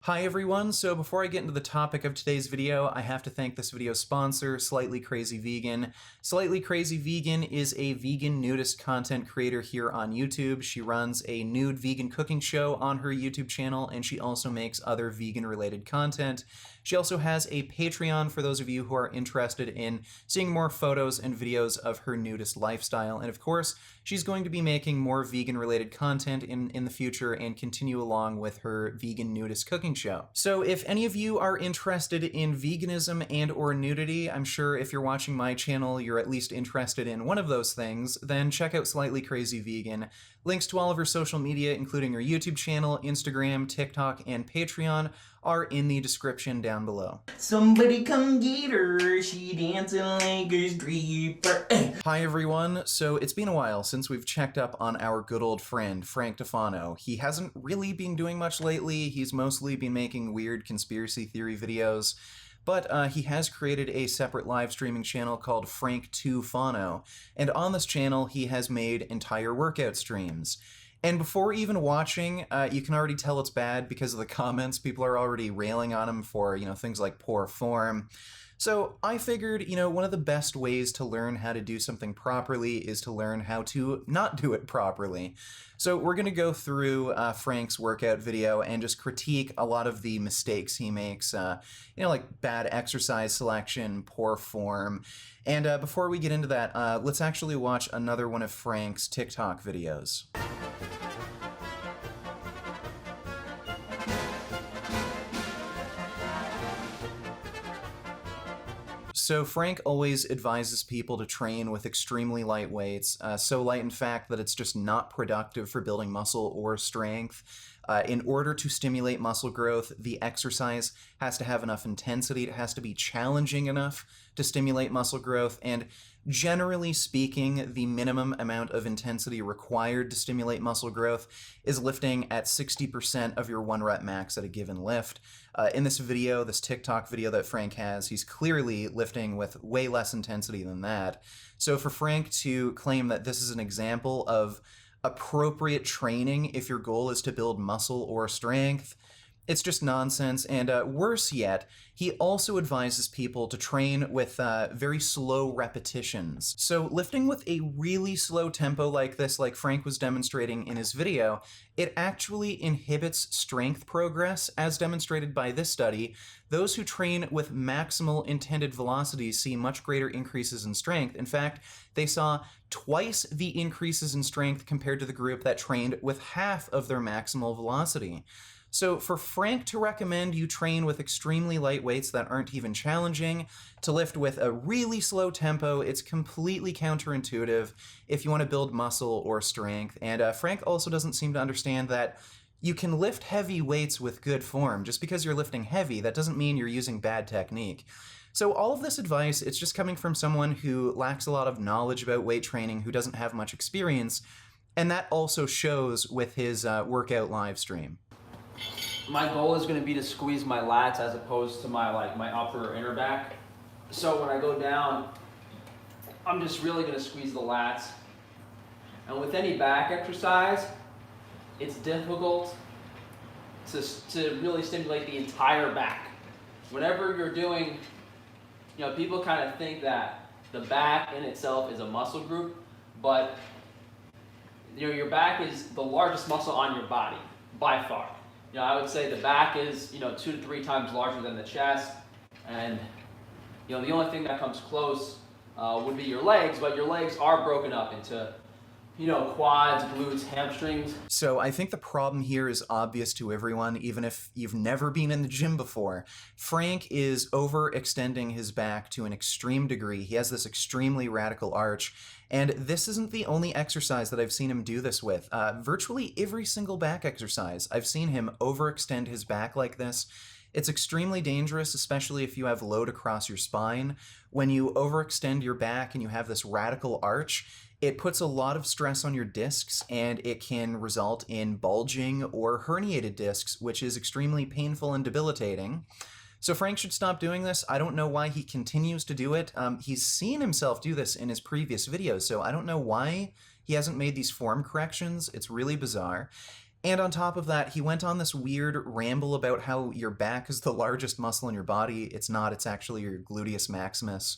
Hi everyone, so before I get into the topic of today's video, I have to thank this video's sponsor, Slightly Crazy Vegan. Slightly Crazy Vegan is a vegan nudist content creator here on YouTube. She runs a nude vegan cooking show on her YouTube channel, and she also makes other vegan-related content. She also has a Patreon for those of you who are interested in seeing more photos and videos of her nudist lifestyle. And of course, she's going to be making more vegan-related content in the future and continue along with her vegan nudist cooking show. So if any of you are interested in veganism and or nudity, I'm sure if you're watching my channel, you're at least interested in one of those things, then check out Slightly Crazy Vegan. Links to all of her social media, including her YouTube channel, Instagram, TikTok, and Patreon, are in the description down below. Somebody come get her, she dancing like a stripper. Hi everyone, so it's been a while since we've checked up on our good old friend, Frank Tufano. He hasn't really been doing much lately, he's mostly been making weird conspiracy theory videos, but he has created a separate live streaming channel called Frank Tufano, and on this channel he has made entire workout streams. And before even watching, you can already tell it's bad because of the comments. People are already railing on him for, things like poor form. So I figured, one of the best ways to learn how to do something properly is to learn how to not do it properly. So we're going to go through Frank's workout video and just critique a lot of the mistakes he makes, like bad exercise selection, poor form. And before we get into that, let's actually watch another one of Frank's TikTok videos. So Frank always advises people to train with extremely light weights, so light in fact that it's just not productive for building muscle or strength. In order to stimulate muscle growth, the exercise has to have enough intensity, it has to be challenging enough to stimulate muscle growth, and generally speaking, the minimum amount of intensity required to stimulate muscle growth is lifting at 60% of your 1 rep max at a given lift. In this video, this TikTok video that Frank has, he's clearly lifting with way less intensity than that. So for Frank to claim that this is an example of appropriate training if your goal is to build muscle or strength, it's just nonsense. And worse yet, he also advises people to train with very slow repetitions. So lifting with a really slow tempo like this, like Frank was demonstrating in his video, it actually inhibits strength progress, as demonstrated by this study. Those who train with maximal intended velocities see much greater increases in strength. In fact, they saw twice the increases in strength compared to the group that trained with half of their maximal velocity. So for Frank to recommend you train with extremely light weights that aren't even challenging, to lift with a really slow tempo, it's completely counterintuitive if you want to build muscle or strength. And Frank also doesn't seem to understand that you can lift heavy weights with good form. Just because you're lifting heavy, that doesn't mean you're using bad technique. So all of this advice, it's just coming from someone who lacks a lot of knowledge about weight training, who doesn't have much experience, and that also shows with his workout live stream. My goal is going to be to squeeze my lats as opposed to my upper or inner back. So when I go down, I'm just really going to squeeze the lats. And with any back exercise, it's difficult to really stimulate the entire back. Whenever you're doing, people kind of think that the back in itself is a muscle group, but your back is the largest muscle on your body by far. I would say the back is 2 to 3 times larger than the chest, and the only thing that comes close would be your legs, but your legs are broken up into quads, glutes, hamstrings. So I think the problem here is obvious to everyone, even if you've never been in the gym before. Frank is overextending his back to an extreme degree. He has this extremely radical arch, and this isn't the only exercise that I've seen him do this with. Virtually every single back exercise, I've seen him overextend his back like this. It's extremely dangerous, especially if you have load across your spine. When you overextend your back and you have this radical arch, it puts a lot of stress on your discs, and it can result in bulging or herniated discs, which is extremely painful and debilitating. So Frank should stop doing this. I don't know why he continues to do it. He's seen himself do this in his previous videos, so I don't know why he hasn't made these form corrections. It's really bizarre. And on top of that, he went on this weird ramble about how your back is the largest muscle in your body. It's not, it's actually your gluteus maximus.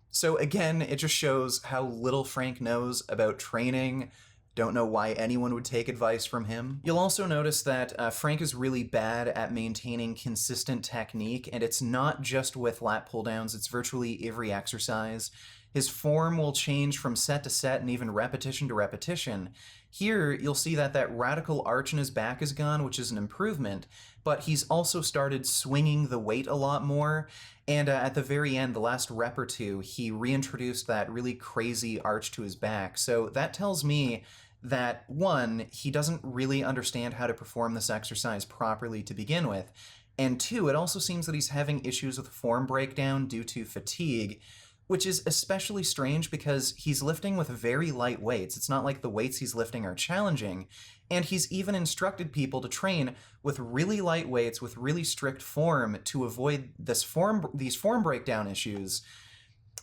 So again, it just shows how little Frank knows about training. Don't know why anyone would take advice from him. You'll also notice that Frank is really bad at maintaining consistent technique, and it's not just with lat pull downs, it's virtually every exercise. His form will change from set to set and even repetition to repetition. Here, you'll see that that radical arch in his back is gone, which is an improvement, but he's also started swinging the weight a lot more, and at the very end, the last rep or two, he reintroduced that really crazy arch to his back. So that tells me that, one, he doesn't really understand how to perform this exercise properly to begin with, and two, it also seems that he's having issues with form breakdown due to fatigue, which is especially strange because he's lifting with very light weights. It's not like the weights he's lifting are challenging, and he's even instructed people to train with really light weights with really strict form to avoid these form breakdown issues.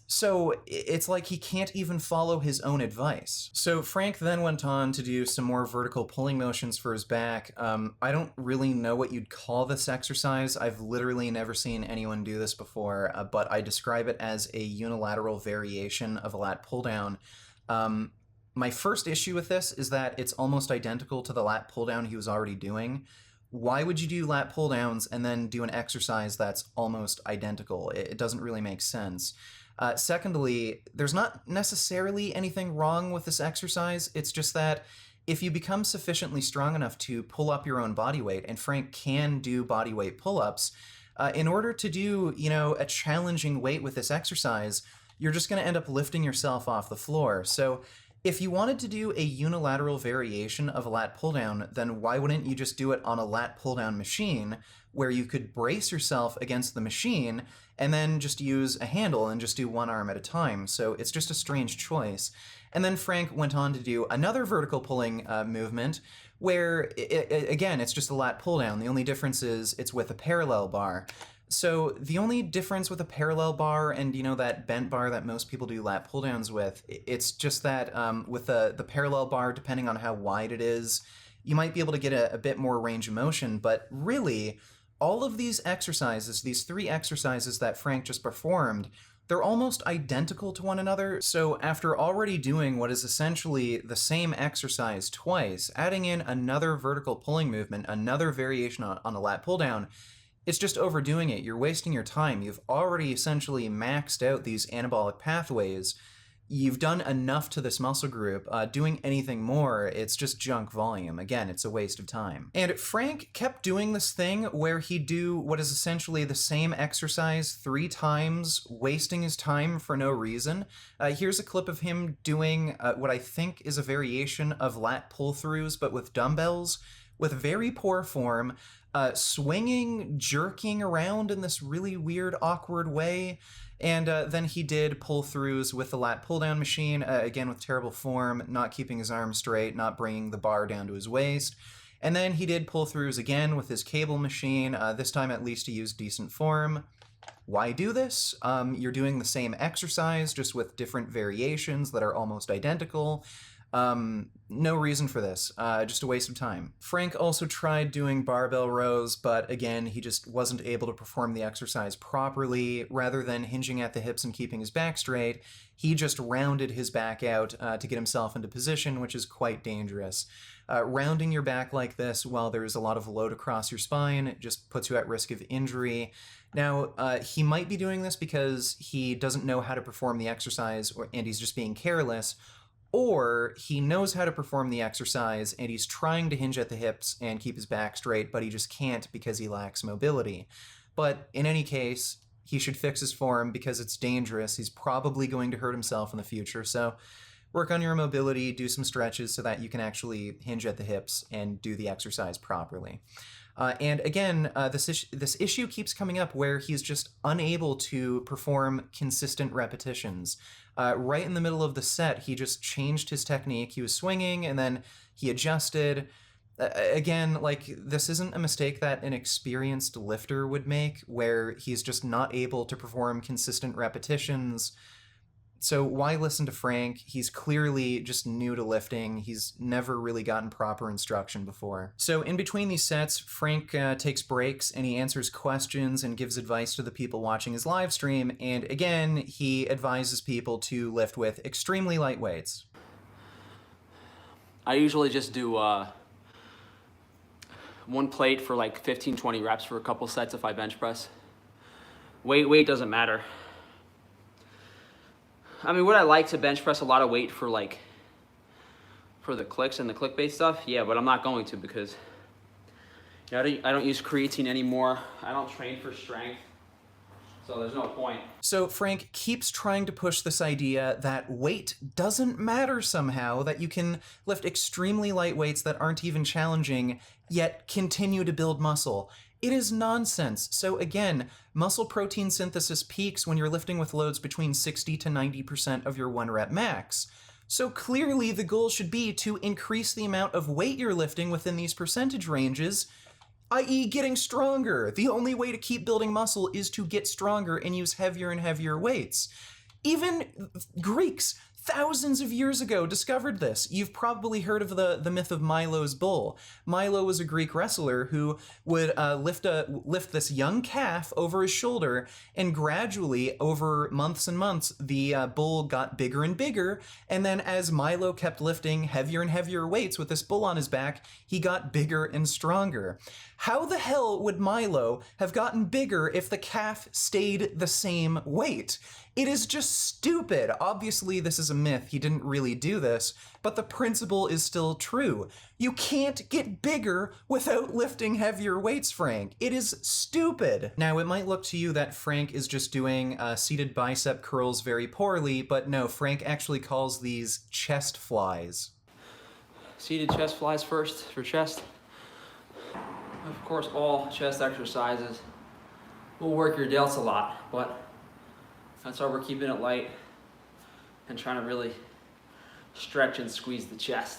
So it's like he can't even follow his own advice. So Frank then went on to do some more vertical pulling motions for his back. I don't really know what you'd call this exercise. I've literally never seen anyone do this before, but I describe it as a unilateral variation of a lat pull down. My first issue with this is that it's almost identical to the lat pull down he was already doing. Why would you do lat pull downs and then do an exercise that's almost identical? It doesn't really make sense. Secondly, there's not necessarily anything wrong with this exercise. It's just that if you become sufficiently strong enough to pull up your own body weight, and Frank can do body weight pull-ups, in order to do, a challenging weight with this exercise, you're just going to end up lifting yourself off the floor. So if you wanted to do a unilateral variation of a lat pull-down, then why wouldn't you just do it on a lat pull-down machine where you could brace yourself against the machine and then just use a handle and just do one arm at a time? So it's just a strange choice. And then Frank went on to do another vertical pulling movement where, again, it's just a lat pull-down. The only difference is it's with a parallel bar. So the only difference with a parallel bar and, that bent bar that most people do lat pull downs with, it's just that with the parallel bar, depending on how wide it is, you might be able to get a bit more range of motion. But really, all of these exercises, these three exercises that Frank just performed, they're almost identical to one another. So after already doing what is essentially the same exercise twice, adding in another vertical pulling movement, another variation on a lat pull down, it's just overdoing it. You're wasting your time. You've already essentially maxed out these anabolic pathways. You've done enough to this muscle group. Doing anything more, it's just junk volume. Again, it's a waste of time. And Frank kept doing this thing where he'd do what is essentially the same exercise 3 times, wasting his time for no reason. Here's a clip of him doing what I think is a variation of lat pull-throughs, but with dumbbells, with very poor form, swinging, jerking around in this really weird, awkward way. And then he did pull-throughs with the lat pull-down machine, again with terrible form, not keeping his arms straight, not bringing the bar down to his waist. And then he did pull-throughs again with his cable machine, this time at least he used decent form. Why do this? You're doing the same exercise, just with different variations that are almost identical. No reason for this, just a waste of time. Frank also tried doing barbell rows, but again, he just wasn't able to perform the exercise properly. Rather than hinging at the hips and keeping his back straight, he just rounded his back out to get himself into position, which is quite dangerous. Rounding your back like this while there's a lot of load across your spine just puts you at risk of injury. Now, he might be doing this because he doesn't know how to perform the exercise and he's just being careless, or he knows how to perform the exercise and he's trying to hinge at the hips and keep his back straight, but he just can't because he lacks mobility. But in any case, he should fix his form because it's dangerous. He's probably going to hurt himself in the future. So work on your mobility, do some stretches so that you can actually hinge at the hips and do the exercise properly. And again, this issue keeps coming up where he's just unable to perform consistent repetitions. Right in the middle of the set, he just changed his technique. He was swinging and then he adjusted. Again, this isn't a mistake that an experienced lifter would make, where he's just not able to perform consistent repetitions. So why listen to Frank? He's clearly just new to lifting. He's never really gotten proper instruction before. So in between these sets, Frank takes breaks and he answers questions and gives advice to the people watching his live stream. And again, he advises people to lift with extremely light weights. I usually just do one plate for like 15-20 reps for a couple sets if I bench press. Weight doesn't matter. I mean, would I like to bench press a lot of weight for the clicks and the clickbait stuff? Yeah, but I'm not going to because I don't use creatine anymore. I don't train for strength, so there's no point. So Frank keeps trying to push this idea that weight doesn't matter somehow, that you can lift extremely light weights that aren't even challenging, yet continue to build muscle. It is nonsense. So again, muscle protein synthesis peaks when you're lifting with loads between 60 to 90% of your 1 rep max. So clearly the goal should be to increase the amount of weight you're lifting within these percentage ranges, i.e. getting stronger. The only way to keep building muscle is to get stronger and use heavier and heavier weights. Even Greeks, thousands of years ago, discovered this. You've probably heard of the myth of Milo's bull. Milo was a Greek wrestler who would lift this young calf over his shoulder, and gradually, over months and months, the bull got bigger and bigger, and then as Milo kept lifting heavier and heavier weights with this bull on his back, he got bigger and stronger. How the hell would Milo have gotten bigger if the calf stayed the same weight? It is just stupid. Obviously, this is a myth. He didn't really do this, but the principle is still true. You can't get bigger without lifting heavier weights, Frank. It is stupid. Now, it might look to you that Frank is just doing seated bicep curls very poorly, but no, Frank actually calls these chest flies. Seated chest flies first for chest. Of course, all chest exercises will work your delts a lot, but that's why we're keeping it light and trying to really stretch and squeeze the chest.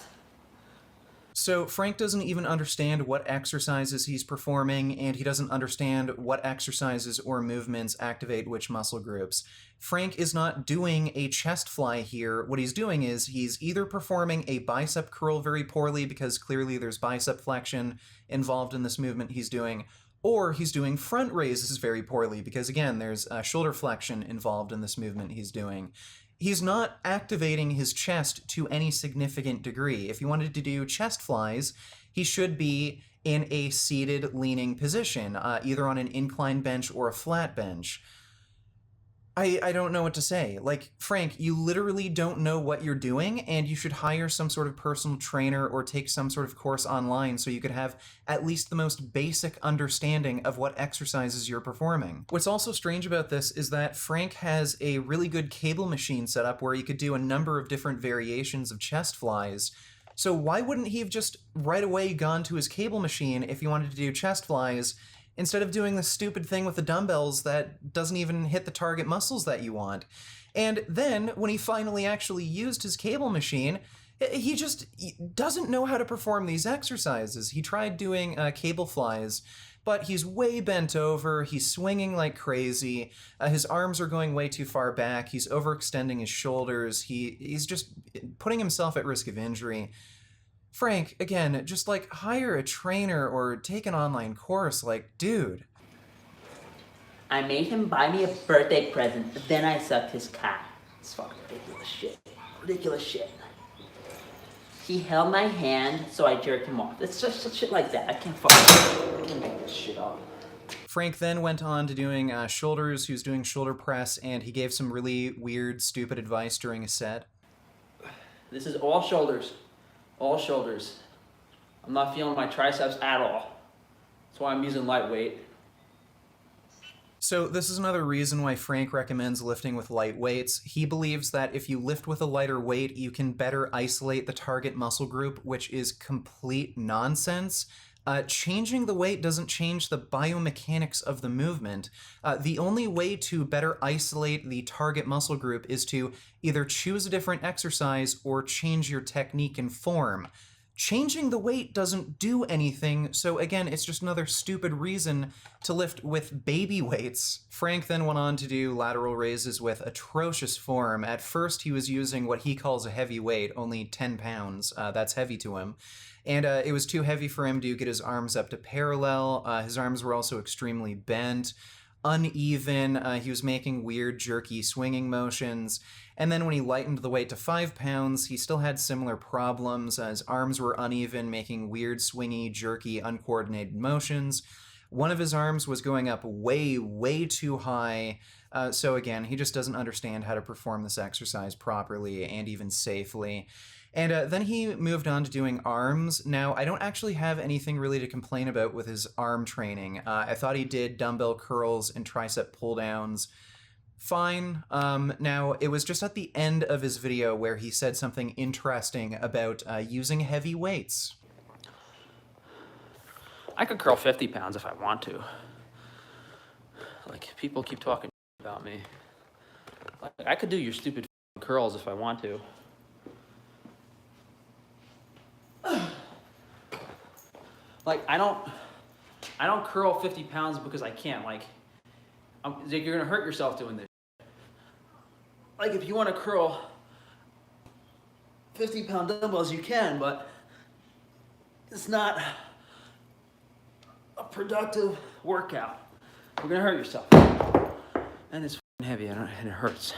So Frank doesn't even understand what exercises he's performing, and he doesn't understand what exercises or movements activate which muscle groups. Frank is not doing a chest fly here. What he's doing is he's either performing a bicep curl very poorly because clearly there's bicep flexion involved in this movement he's doing, or he's doing front raises very poorly because, again, there's shoulder flexion involved in this movement he's doing. He's not activating his chest to any significant degree. If he wanted to do chest flies, he should be in a seated leaning position, either on an incline bench or a flat bench. I don't know what to say. Like, Frank, you literally don't know what you're doing, and you should hire some sort of personal trainer or take some sort of course online so you could have at least the most basic understanding of what exercises you're performing. What's also strange about this is that Frank has a really good cable machine set up where he could do a number of different variations of chest flies. So why wouldn't he have just right away gone to his cable machine if he wanted to do chest flies, instead of doing this stupid thing with the dumbbells that doesn't even hit the target muscles that you want? And then, when he finally actually used his cable machine, he just doesn't know how to perform these exercises. He tried doing cable flies, but he's way bent over, he's swinging like crazy, his arms are going way too far back, he's overextending his shoulders, he's just putting himself at risk of injury. Frank, again, just like hire a trainer or take an online course, like, dude. I made him buy me a birthday present, then I sucked his cock. It's fucking ridiculous shit. Ridiculous shit. He held my hand, so I jerked him off. It's just shit like that. I can't make this shit up. Frank then went on to doing shoulders. He was doing shoulder press, and he gave some really weird, stupid advice during a set. This is all shoulders. All shoulders. I'm not feeling my triceps at all. That's why I'm using lightweight. So this is another reason why Frank recommends lifting with light weights. He believes that if you lift with a lighter weight, you can better isolate the target muscle group, which is complete nonsense. Changing the weight doesn't change the biomechanics of the movement. The only way to better isolate the target muscle group is to either choose a different exercise or change your technique and form. changing the weight doesn't do anything, so again, it's just another stupid reason to lift with baby weights. Frank then went on to do lateral raises with atrocious form. At first, he was using what he calls a heavy weight, only 10 pounds. That's heavy to him. And it was too heavy for him to get his arms up to parallel. His arms were also extremely bent, uneven. He was making weird, jerky swinging motions. And then when he lightened the weight to 5 pounds, he still had similar problems. His arms were uneven, making weird, swingy, jerky, uncoordinated motions. One of his arms was going up way, way too high. So again, he just doesn't understand how to perform this exercise properly and even safely. And then he moved on to doing arms. Now, I don't actually have anything really to complain about with his arm training. I thought he did dumbbell curls and tricep pull downs fine. Now, it was just at the end of his video where he said something interesting about using heavy weights. I could curl 50 pounds if I want to. Like, people keep talking about me. Like, I could do your stupid curls if I want to. Like, I don't curl 50 pounds because I can't. Like, you're gonna hurt yourself doing this. Like, if you want to curl 50-pound dumbbells, you can, but it's not a productive workout. You're gonna hurt yourself, and it's heavy and it hurts.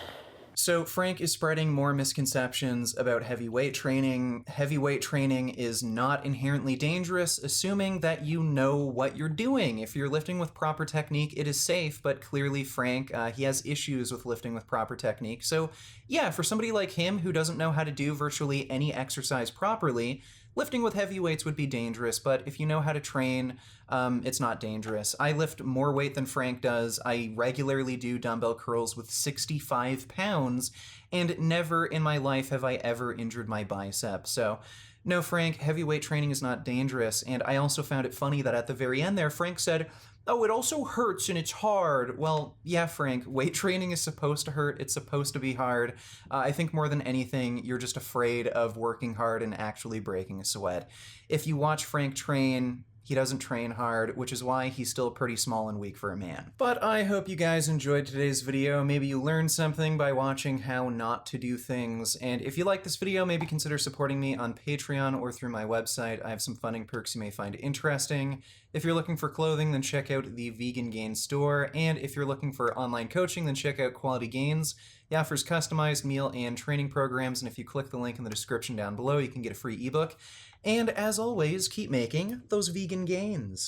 So Frank is spreading more misconceptions about heavy weight training. Heavy weight training is not inherently dangerous, assuming that you know what you're doing. If you're lifting with proper technique, it is safe, but clearly Frank, he has issues with lifting with proper technique. So yeah, for somebody like him who doesn't know how to do virtually any exercise properly, lifting with heavy weights would be dangerous, but if you know how to train, it's not dangerous. I lift more weight than Frank does. I regularly do dumbbell curls with 65 pounds, and never in my life have I ever injured my bicep. So no, Frank, heavy weight training is not dangerous. And I also found it funny that at the very end there, Frank said, "Oh, it also hurts and it's hard." Well, yeah, Frank, weight training is supposed to hurt. It's supposed to be hard. I think more than anything, you're just afraid of working hard and actually breaking a sweat. If you watch Frank train, he doesn't train hard, which is why he's still pretty small and weak for a man. But I hope you guys enjoyed today's video. Maybe you learned something by watching how not to do things. And if you like this video, maybe consider supporting me on Patreon or through my website. I have some funding perks you may find interesting. If you're looking for clothing, then check out the Vegan Gains store. And if you're looking for online coaching, then check out Quality Gains. He offers customized meal and training programs, and if you click the link in the description down below, you can get a free ebook. And as always, keep making those vegan gains.